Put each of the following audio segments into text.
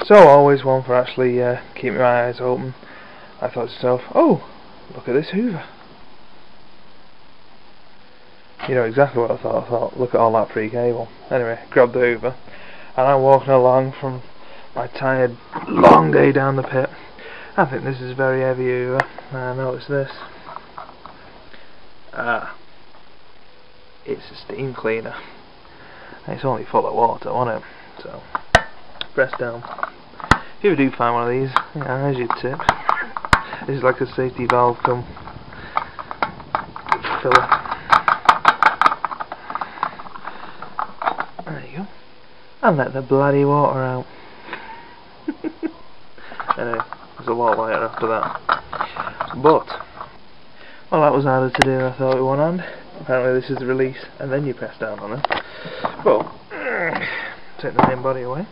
So always one for actually keeping my eyes open. I thought to myself, oh, look at this Hoover. You know exactly what I thought. I thought, look at all that free cable. Anyway, grabbed the Hoover, and I'm walking along from my tired, long day down the pit. I think this is a very heavy Hoover. And I noticed this. It's a steam cleaner. And it's only full of water, wasn't it? So, press down. If you ever do find one of these, yeah, there's your tip. This is like a safety valve come filler. There you go. And let the bloody water out. Anyway, there's a lot lighter after that. But, well, that was harder to do than I thought with one hand. Apparently this is the release, and then you press down on it. But, take the main body away.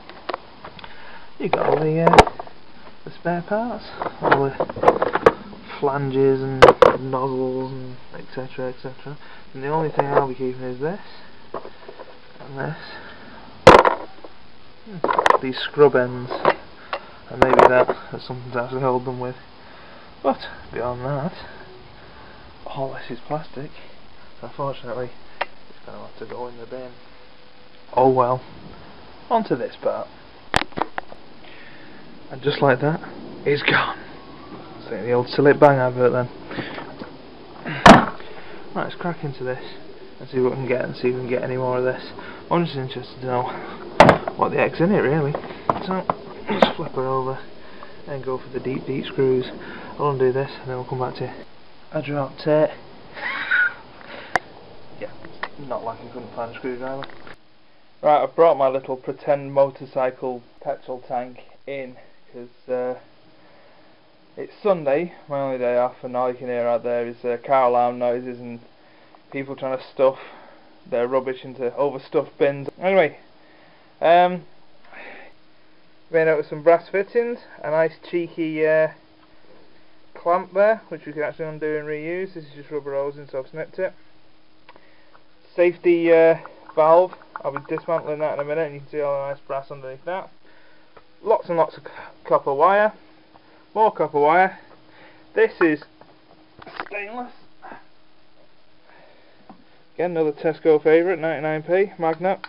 You got all the spare parts, all the flanges and nozzles and etc, etc. And the only thing I'll be keeping is this and this. These scrub ends, and maybe that's something to actually hold them with. But beyond that, all this is plastic. So unfortunately, it's going to have to go in the bin. Oh well. Onto this part. And just like that, it's gone. It's like the old Sillet Bang advert then. Right, let's crack into this and see what we can get, and see if we can get any more of this. I'm just interested to know what the heck's in it really. So let's flip her over and go for the deep screws. I'll undo this and then we'll come back to it. I dropped it. Yeah, not like I couldn't find a screwdriver. Right, I've brought my little pretend motorcycle petrol tank in because it's Sunday, my only day off, and all you can hear out there is car alarm noises and people trying to stuff their rubbish into overstuffed bins. Anyway, made out with some brass fittings, a nice cheeky clamp there, which we can actually undo and reuse. This is just rubber hosing, so I've snipped it. Safety valve, I'll be dismantling that in a minute, and you can see all the nice brass underneath that. Lots and lots of copper wire, more copper wire. This is stainless. Again, another Tesco favourite, 99p, magnet.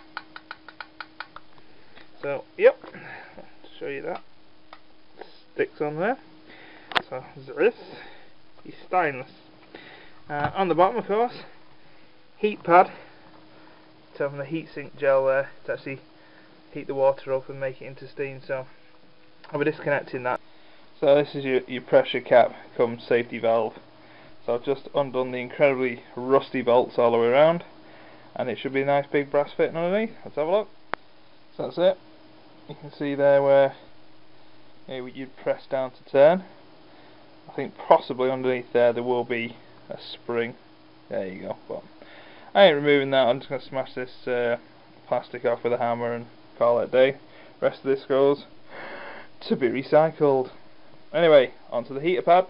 So, yep, to show you that. Sticks on there. So, this is stainless. On the bottom, of course, heat pad. It's having the heatsink gel there to actually heat the water up and make it into steam. So, I'll be disconnecting that. So, this is your pressure cap cum safety valve. So I've just undone the incredibly rusty bolts all the way around, and it should be a nice big brass fitting underneath. Let's have a look. So that's it. You can see there where you'd press down to turn. I think possibly underneath there will be a spring. There you go. But I ain't removing that. I'm just going to smash this plastic off with a hammer and call it a day. Rest of this goes to be recycled. Anyway, onto the heater pad.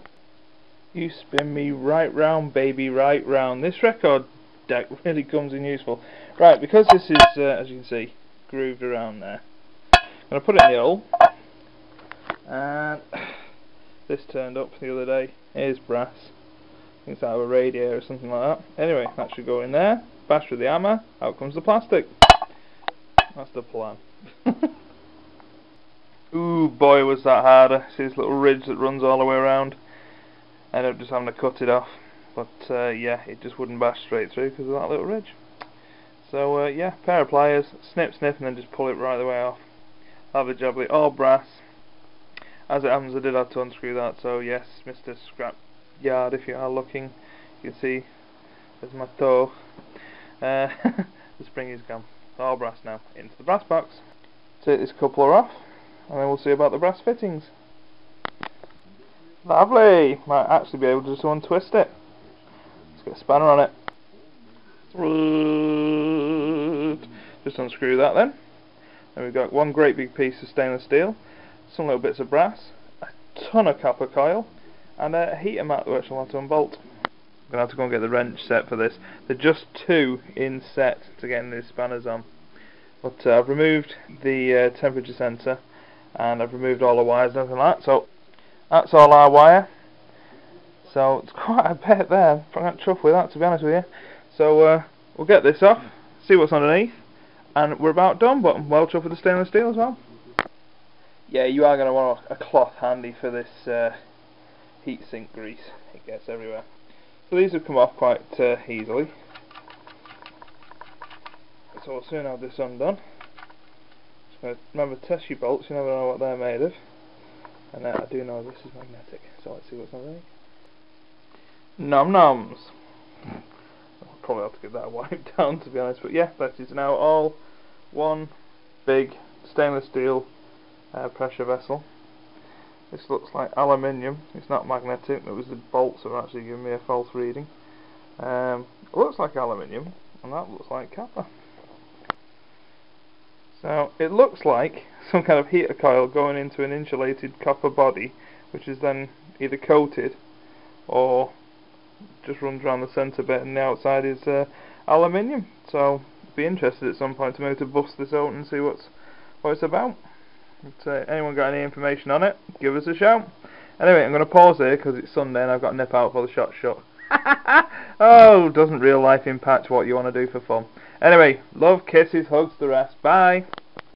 You spin me right round, baby, right round. This record deck really comes in useful. Right, because this is, as you can see, grooved around there, I'm going to put it in the hole. And this turned up the other day. Here's brass. I think it's out of a radio or something like that. Anyway, that should go in there. Bash with the hammer. Out comes the plastic. That's the plan. Ooh, boy, was that harder. See this little ridge that runs all the way around? I ended up just having to cut it off, but yeah, it just wouldn't bash straight through because of that little ridge. So yeah, pair of pliers, snip, and then just pull it right the way off. Lovely jubbly, all brass. As it happens, I did have to unscrew that, so yes, Mr. Scrap Yard, if you are looking, you can see there's my toe. The spring is gone. All brass now, into the brass box. Take this coupler off, and then we'll see about the brass fittings. Lovely! Might actually be able to just untwist it. Let's get a spanner on it. Just unscrew that then. Then we've got one great big piece of stainless steel, some little bits of brass, a ton of copper coil, and a heater mat which I'll have to unbolt. I'm going to have to go and get the wrench set for this. They're just two in set to get these spanners on. But I've removed the temperature sensor, and I've removed all the wires and everything like that. So that's all our wire. So it's quite a bit there. I'm not chuffed with that, to be honest with you. So we'll get this off, see what's underneath, and we're about done. But I'm well chuffed with the stainless steel as well. Yeah, you are going to want a cloth handy for this heatsink grease. It gets everywhere. So these have come off quite easily. So we'll soon have this undone. Just going to remember, test your bolts. You never know what they're made of. And I do know this is magnetic. So let's see what's underneath. Nom noms. I'll probably have to get that wiped down, to be honest. But yeah, that is now all one big stainless steel pressure vessel. This looks like aluminium. It's not magnetic. It was the bolts that were actually giving me a false reading. It looks like aluminium, and that looks like copper. So it looks like some kind of heater coil going into an insulated copper body, which is then either coated or just runs around the centre bit, and the outside is aluminium. So be interested at some point to maybe to bust this out and see what it's about. But, anyone got any information on it, give us a shout. Anyway, I'm going to pause here because it's Sunday and I've got to nip out for the shot. Oh, doesn't real life impact what you want to do for fun? Anyway, love, kisses, hugs, the rest. Bye.